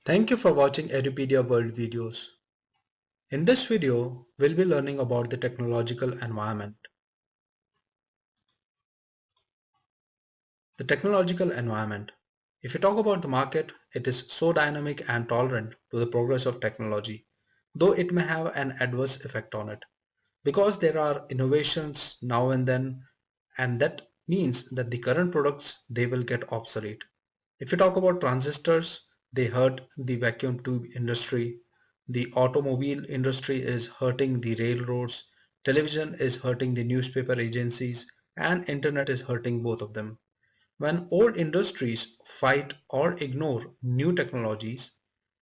Thank you for watching Edupedia World videos. In this video, we'll be learning about the technological environment. The technological environment. If you talk about the market, it is so dynamic and tolerant to the progress of technology, though it may have an adverse effect on it. Because there are innovations now and then, and that means that the current products, they will get obsolete. If you talk about transistors, they hurt the vacuum tube industry. The automobile industry is hurting the railroads. Television is hurting the newspaper agencies, and internet is hurting both of them. When old industries fight or ignore new technologies,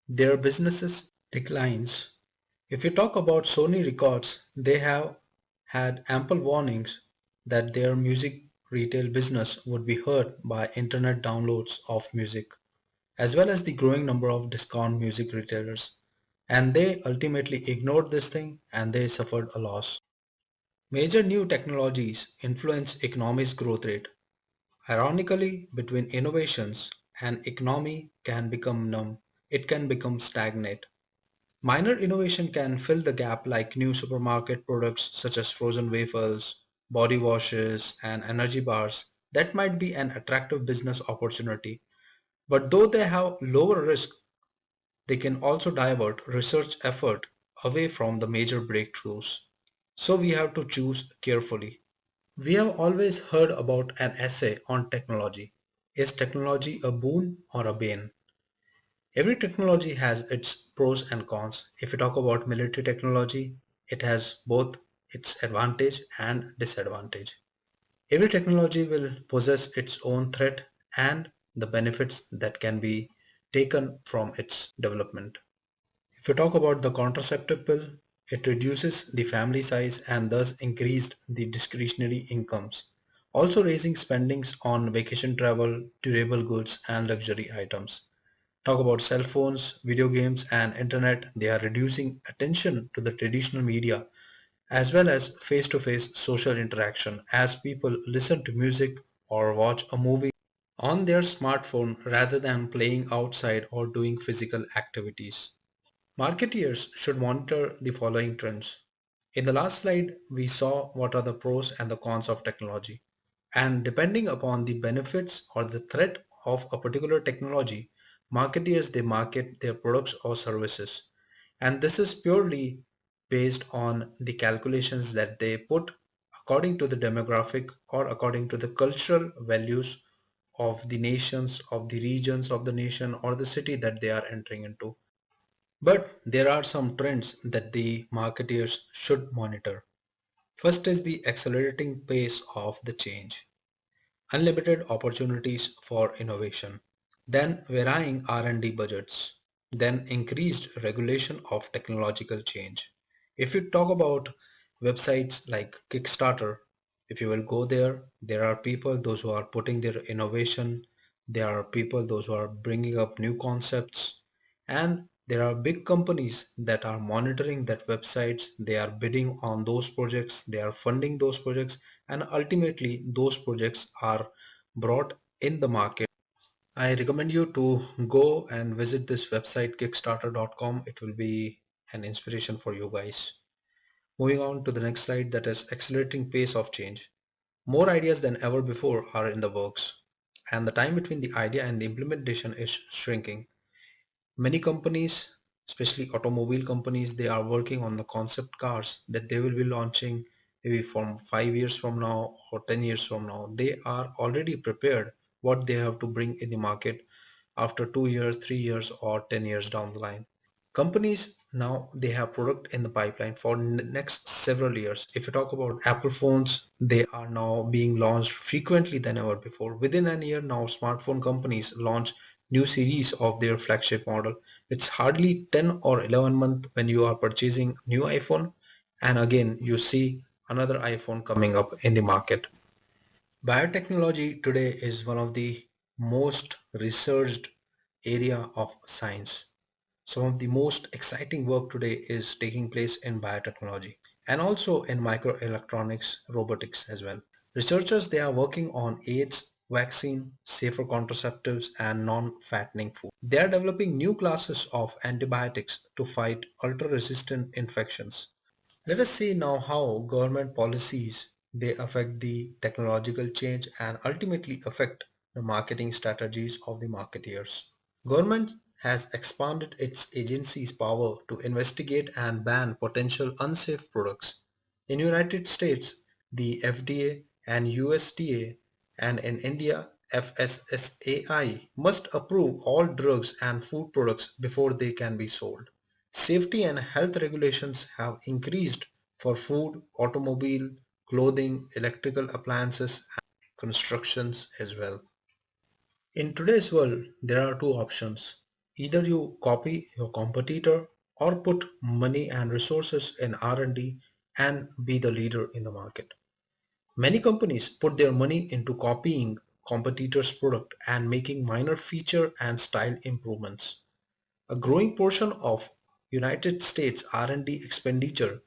their businesses declines. If you talk about Sony Records, they have had ample warnings that their music retail business would be hurt by internet downloads of music, as well as the growing number of discount music retailers. And they ultimately ignored this thing and they suffered a loss. Major new technologies influence economy's growth rate. Ironically, between innovations, an economy can become numb. It can become stagnant. Minor innovation can fill the gap like new supermarket products such as frozen wafers, body washes, and energy bars. That might be an attractive business opportunity. But though they have lower risk, they can also divert research effort away from the major breakthroughs. So we have to choose carefully. We have always heard about an essay on technology. Is technology a boon or a bane? Every technology has its pros and cons. If you talk about military technology, it has both its advantage and disadvantage. Every technology will possess its own threat and the benefits that can be taken from its development. If you talk about the contraceptive pill, it reduces the family size and thus increased the discretionary incomes, also raising spendings on vacation travel, durable goods and luxury items. Talk about cell phones, video games and internet, they are reducing attention to the traditional media as well as face-to-face social interaction as people listen to music or watch a movie on their smartphone rather than playing outside or doing physical activities. Marketeers should monitor the following trends. In the last slide, we saw what are the pros and the cons of technology. And depending upon the benefits or the threat of a particular technology, marketeers they market their products or services. And this is purely based on the calculations that they put according to the demographic or according to the cultural values of the nations, of the regions of the nation or the city that they are entering into. But there are some trends that the marketeers should monitor. First is the accelerating pace of the change, unlimited opportunities for innovation, then varying R&D budgets, then increased regulation of technological change. If you talk about websites like Kickstarter, if you will go there, there are people, those who are putting their innovation, there are people, those who are bringing up new concepts, and there are big companies that are monitoring that websites, they are bidding on those projects, they are funding those projects, and ultimately those projects are brought in the market. I recommend you to go and visit this website kickstarter.com. It will be an inspiration for you guys. Moving on to the next slide, that is accelerating pace of change. More ideas than ever before are in the works, and the time between the idea and the implementation is shrinking. Many companies, especially automobile companies, they are working on the concept cars that they will be launching maybe from 5 years from now or 10 years from now. They are already prepared what they have to bring in the market after 2 years, 3 years or 10 years down the line. Companies now they have product in the pipeline for next several years. If you talk about Apple phones, they are now being launched frequently than ever before. Within a year now, smartphone companies launch new series of their flagship model. It's hardly 10 or 11 months when you are purchasing new iPhone and again you see another iPhone coming up in the market. Biotechnology today is one of the most researched area of science. Some of the most exciting work today is taking place in biotechnology and also in microelectronics robotics as well. Researchers they are working on AIDS vaccine, safer contraceptives, and non-fattening food. They are developing new classes of antibiotics to fight ultra-resistant infections. Let us see now how government policies they affect the technological change and ultimately affect the marketing strategies of the marketeers. Government has expanded its agency's power to investigate and ban potential unsafe products. In United States, the FDA and USDA, and in India, FSSAI must approve all drugs and food products before they can be sold. Safety and health regulations have increased for food, automobile, clothing, electrical appliances, and constructions as well. In today's world, there are two options. Either you copy your competitor or put money and resources in R&D and be the leader in the market. Many companies put their money into copying competitors' product and making minor feature and style improvements. A growing portion of United States R&D expenditure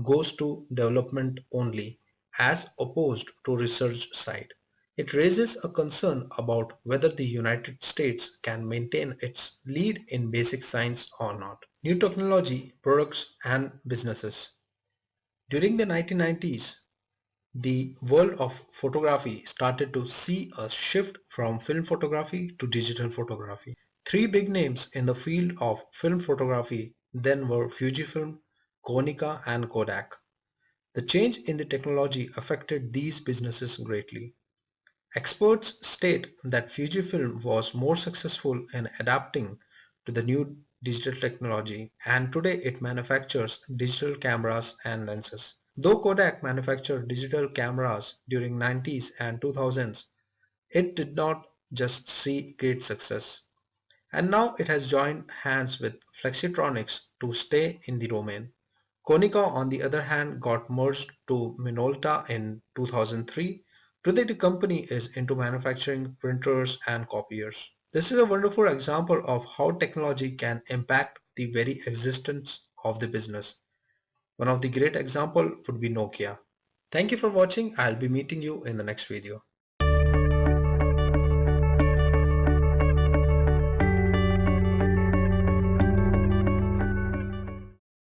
goes to development only as opposed to research side. It raises a concern about whether the United States can maintain its lead in basic science or not. New technology, products and businesses. During the 1990s, the world of photography started to see a shift from film photography to digital photography. Three big names in the field of film photography then were Fujifilm, Konica and Kodak. The change in the technology affected these businesses greatly. Experts state that Fujifilm was more successful in adapting to the new digital technology and today it manufactures digital cameras and lenses. Though Kodak manufactured digital cameras during 90s and 2000s, it did not just see great success. And now it has joined hands with Flexitronics to stay in the domain. Konica on the other hand got merged to Minolta in 2003. Today the company is into manufacturing printers and copiers. This is a wonderful example of how technology can impact the very existence of the business. One of the great example would be Nokia. Thank you for watching. I'll be meeting you in the next video.